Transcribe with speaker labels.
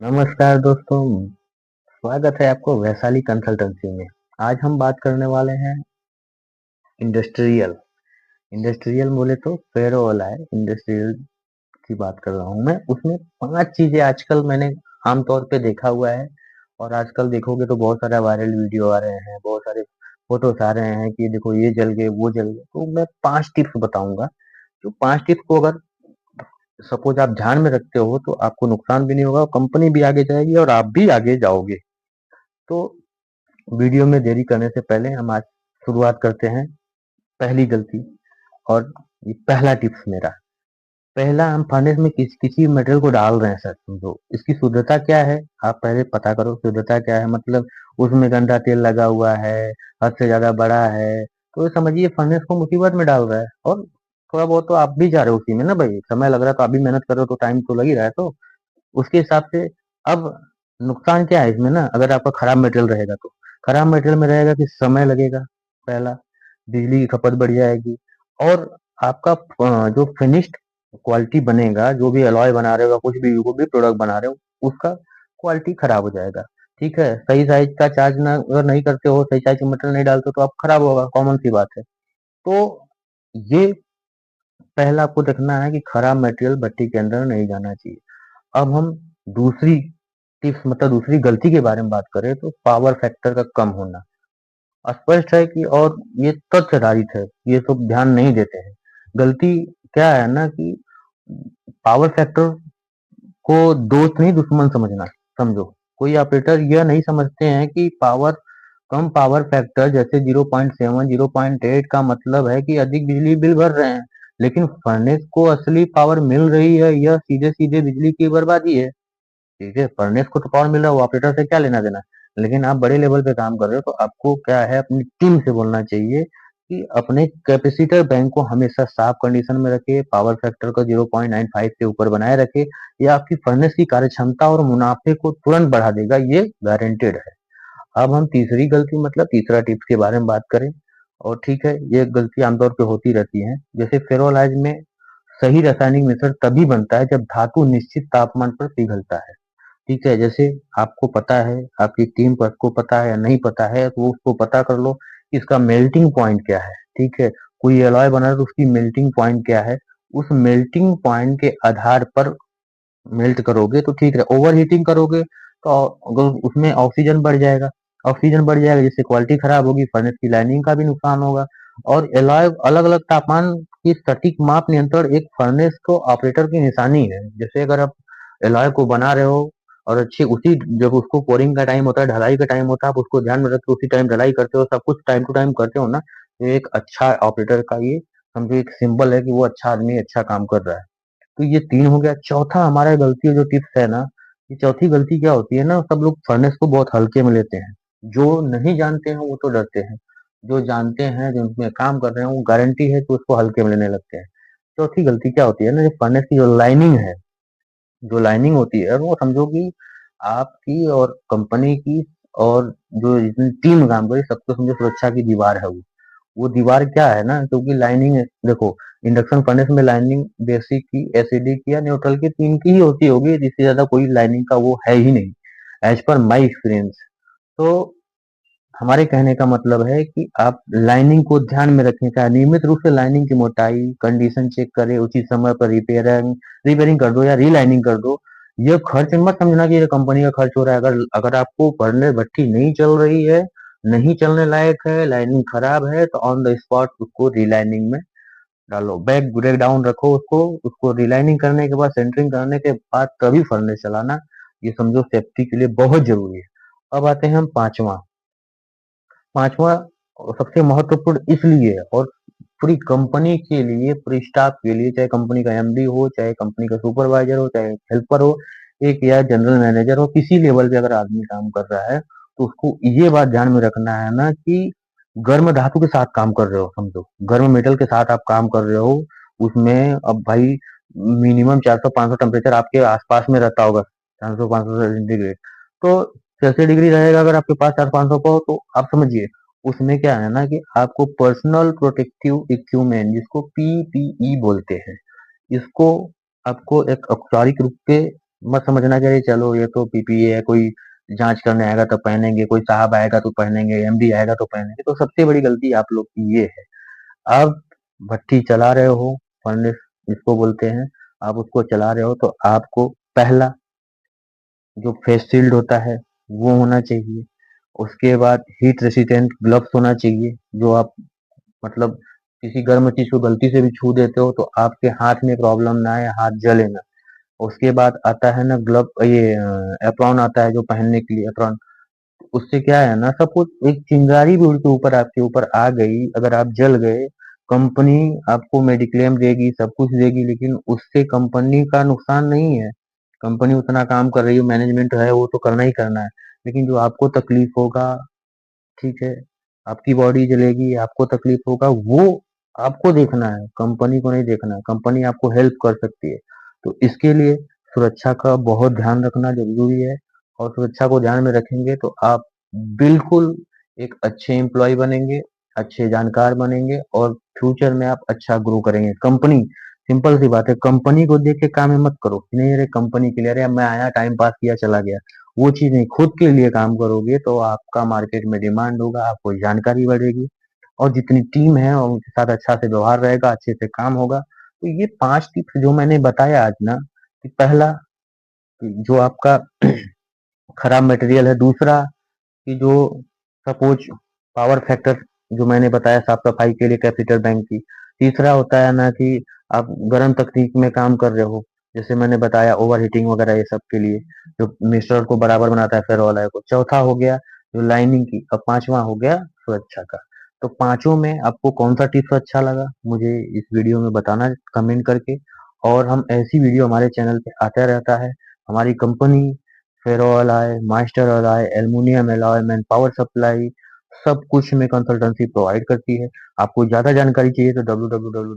Speaker 1: नमस्कार दोस्तों, स्वागत है आपको वैशाली कंसल्टेंसी में। आज हम बात करने वाले हैं इंडस्ट्रियल। इंडस्ट्रियल बोले तो फेरो वाला है, इंडस्ट्रियल की बात कर रहा हूँ मैं। उसमें 5 चीजें आजकल मैंने आमतौर पे देखा हुआ है, और आजकल देखोगे तो बहुत सारा वायरल वीडियो आ रहे हैं, बहुत सारे फोटोस आ रहे हैं कि देखो ये जल गए, वो जल गए। तो मैं 5 टिप्स बताऊंगा, जो 5 टिप्स को अगर सपोज आप ध्यान में रखते हो तो आपको नुकसान भी नहीं होगा, कंपनी भी आगे जाएगी और आप भी आगे जाओगे। तो वीडियो में देरी करने से पहले हम आज शुरुआत करते हैं पहली गलती। और ये पहला टिप्स मेरा। पहला, हम फर्नेस में किसी मटेरियल को डाल रहे हैं सर, समझो इसकी शुद्धता क्या है। आप पहले पता करो शुद्धता क्या है, मतलब उसमें गंदा तेल लगा हुआ है, हद से ज्यादा बड़ा है, तो ये समझिए फर्नेस को मुसीबत में डाल रहा है। और थोड़ा बहुत तो आप भी जा रहे हो उसी में ना भाई, समय लग रहा है तो आप भी मेहनत कर रहे हो, तो टाइम तो लग ही रहा है। तो उसके हिसाब से अब नुकसान क्या है इसमें ना, अगर आपका खराब मटेरियल रहेगा तो खराब मटेरियल में रहेगा कि समय लगेगा पहला, बिजली की खपत बढ़ जाएगी, और आपका जो फिनिश्ड क्वालिटी बनेगा, जो भी अलॉय बना रहे हो या कुछ भी जो भी प्रोडक्ट बना रहे हो उसका क्वालिटी खराब हो जाएगा। ठीक है, सही साइज का चार्ज ना अगर नहीं करते हो, सही साइज का मटेरियल नहीं डालते हो तो आप खराब होगा, कॉमन सी बात है। तो ये पहला आपको देखना है कि खराब मटेरियल भट्टी के अंदर नहीं जाना चाहिए। अब हम दूसरी टिप्स मतलब दूसरी गलती के बारे में बात करें तो पावर फैक्टर का कम होना स्पष्ट है कि, और ये तथ्य आधारित है, ये सब ध्यान नहीं देते हैं। गलती क्या है ना कि पावर फैक्टर को दोस्त नहीं दुश्मन समझना। समझो, कोई ऑपरेटर यह नहीं समझते हैं कि कम पावर फैक्टर जैसे 0.7 0.8 का मतलब है कि अधिक बिजली बिल भर रहे हैं, लेकिन फर्नेस को असली पावर मिल रही है, यह सीधे सीधे बिजली की बर्बादी है। ठीक है, फर्नेस को तो पावर मिल रहा है, वो ऑपरेटर से क्या लेना देना। लेकिन आप बड़े लेवल पे काम कर रहे हो तो आपको क्या है, अपनी टीम से बोलना चाहिए कि अपने कैपेसिटर बैंक को हमेशा साफ कंडीशन में रखे, पावर फैक्टर को 0.95 से ऊपर बनाए रखे। ये आपकी फर्नेस की कार्य क्षमता और मुनाफे को तुरंत बढ़ा देगा, ये गारंटेड है। अब हम तीसरी गलती मतलब तीसरा टिप्स के बारे में बात करें। और ठीक है, ये गलती आमतौर पे होती रहती है, जैसे फेरोलाइज में सही रासायनिक मिश्रण तभी बनता है जब धातु निश्चित तापमान पर पिघलता है। ठीक है, जैसे आपको पता है, आपकी टीम को पता है या नहीं पता है, तो वो उसको पता कर लो कि इसका मेल्टिंग पॉइंट क्या है। ठीक है, कोई एलॉय बना रहा है तो उसकी मेल्टिंग पॉइंट क्या है, उस मेल्टिंग पॉइंट के आधार पर मेल्ट करोगे तो ठीक है। ओवर हीटिंग करोगे तो अगर उसमें ऑक्सीजन बढ़ जाएगा, ऑक्सीजन बढ़ जाएगा जिससे क्वालिटी खराब होगी, फर्नेस की लाइनिंग का भी नुकसान होगा। और एलॉय अलग अलग तापमान की सटीक माप नियंत्रण एक फर्नेस को ऑपरेटर की निशानी है। जैसे अगर आप एलॉय को बना रहे हो और अच्छी उसी जब उसको पोरिंग का टाइम होता है, ढलाई का टाइम होता है, आप उसको ध्यान में रख के उसी टाइम ढलाई करते हो, सब कुछ टाइम टू टाइम करते हो ना, तो एक अच्छा ऑपरेटर का ये समझो एक सिंबल है कि वो अच्छा आदमी अच्छा काम कर रहा है। तो ये 3 हो गया। चौथा हमारा गलती जो टिप्स है ना, ये चौथी गलती क्या होती है ना, सब लोग फर्नेस को बहुत हल्के में लेते हैं। जो नहीं जानते हैं वो तो डरते हैं, जो जानते हैं जो उसमें काम कर रहे हैं वो गारंटी है कि उसको हल्के में लेने लगते हैं। चौथी गलती क्या होती है ना, जो फर्नेस की जो लाइनिंग है, जो लाइनिंग होती है वो समझो कि आपकी और कंपनी की और जो जितनी टीम काम करे सबको समझो सुरक्षा की दीवार है वो दीवार क्या है ना, क्योंकि लाइनिंग देखो, इंडक्शन फर्नेस में लाइनिंग बेसिक की, एसिडिक की या न्यूट्रल की, 3 की ही होती होगी, जिससे ज्यादा कोई लाइनिंग का वो है ही नहीं, एज पर माई एक्सपीरियंस। तो हमारे कहने का मतलब है कि आप लाइनिंग को ध्यान में रखें, चाहे नियमित रूप से लाइनिंग की मोटाई कंडीशन चेक करें, उचित समय पर रिपेयरिंग रिपेयरिंग कर दो या रीलाइनिंग कर दो। ये खर्च मत समझना कि ये कंपनी का खर्च हो रहा है। अगर अगर आपको फर्नेस भट्ठी नहीं चल रही है, नहीं चलने लायक है, लाइनिंग खराब है, तो ऑन द स्पॉट उसको रीलाइनिंग में डालो, बैक ब्रेक डाउन रखो उसको, उसको रिलाइनिंग करने के बाद सेंटरिंग करने के बाद तभी फर्नेस चलाना। ये समझो सेफ्टी के लिए बहुत जरूरी है। अब आते हैं हम पांचवा। पांचवा और सबसे महत्वपूर्ण इसलिए है, और पूरी कंपनी के लिए, पूरी स्टाफ के लिए, चाहे कंपनी का एमडी हो, चाहे कंपनी का सुपरवाइजर हो, चाहे हेल्पर हो, एक या जनरल मैनेजर हो, किसी लेवल पे अगर आदमी काम कर रहा है तो उसको ये बात ध्यान में रखना है ना कि गर्म धातु के साथ काम कर रहे हो, समझो गर्म मेटल के साथ आप काम कर रहे हो। उसमें अब भाई मिनिमम 400-500 टेम्परेचर आपके आसपास में रहता होगा, 400-500 सेंटीग्रेड। तो 60 डिग्री रहेगा अगर आपके पास 400-500 को, तो आप समझिए उसमें क्या है ना कि आपको पर्सनल प्रोटेक्टिव इक्विपमेंट, जिसको पीपीई बोलते हैं, इसको आपको एक औपचारिक रूप पे मत समझना कि अरे चलो ये तो पीपीए है, कोई जांच करने आएगा तो पहनेंगे, कोई साहब आएगा तो पहनेंगे, एमडी आएगा तो पहनेंगे। तो सबसे बड़ी गलती आप लोग की ये है। आप भट्ठी चला रहे हो, फर्नेस जिसको बोलते हैं, आप उसको चला रहे हो तो आपको पहला जो फेस शील्ड होता है वो होना चाहिए। उसके बाद हीट रेसिस्टेंट ग्लव्स होना चाहिए, जो आप मतलब किसी गर्म चीज को गलती से भी छू देते हो तो आपके हाथ में प्रॉब्लम ना आए, हाथ जले ना। उसके बाद आता है ना ग्लव, ये एप्रॉन आता है जो पहनने के लिए, एप्रॉन। उससे क्या है ना, सपोज एक चिंगारी भी उड़ के ऊपर आपके ऊपर आ गई, अगर आप जल गए, कंपनी आपको मेडिक्लेम देगी, सब कुछ देगी, लेकिन उससे कंपनी का नुकसान नहीं है। कंपनी उतना काम कर रही है, मैनेजमेंट है, वो तो करना ही करना है। लेकिन जो आपको तकलीफ होगा, ठीक है, आपकी बॉडी जलेगी, आपको तकलीफ होगा, वो आपको देखना है, कंपनी को नहीं देखना है। कंपनी आपको हेल्प कर सकती है। तो इसके लिए सुरक्षा का बहुत ध्यान रखना जरूरी है। और सुरक्षा को ध्यान में रखेंगे तो आप बिल्कुल एक अच्छे एम्प्लॉय बनेंगे, अच्छे जानकार बनेंगे, और फ्यूचर में आप अच्छा ग्रो करेंगे। कंपनी, सिंपल सी बात है, कंपनी को देख के काम मत करो कि नहीं अरे कंपनी के लिए, अरे मैं आया टाइम पास किया चला गया। वो चीज नहीं, खुद के लिए काम करोगे तो आपका मार्केट में डिमांड होगा, आपको जानकारी बढ़ेगी, और जितनी टीम है और उनके साथ अच्छा से व्यवहार रहेगा, अच्छे से काम होगा। तो ये 5 टिप्स जो मैंने बताया आज ना, कि पहला, कि जो आपका खराब मटेरियल है। दूसरा, कि जो सपोज पावर फैक्टर जो मैंने बताया साफ सफाई के लिए कैपिटल बैंक की। तीसरा होता है ना कि आप गर्म तकनीक में काम कर रहे हो, जैसे मैंने बताया ओवर हीटिंग वगैरह ये सब के लिए, जो मिश्रण को बराबर बनाता है फेरोल को। चौथा हो गया जो लाइनिंग की। अब पांचवा हो गया सुरक्षा का। तो पांचों में आपको कौन सा टिप्स अच्छा लगा मुझे इस वीडियो में बताना कमेंट करके। और हम ऐसी वीडियो हमारे चैनल पे आता रहता है। हमारी company ferro alloy, master alloy, aluminium alloy, man power supply, सब कुछ में कंसल्टेंसी प्रोवाइड करती है। आपको ज्यादा जानकारी चाहिए तो www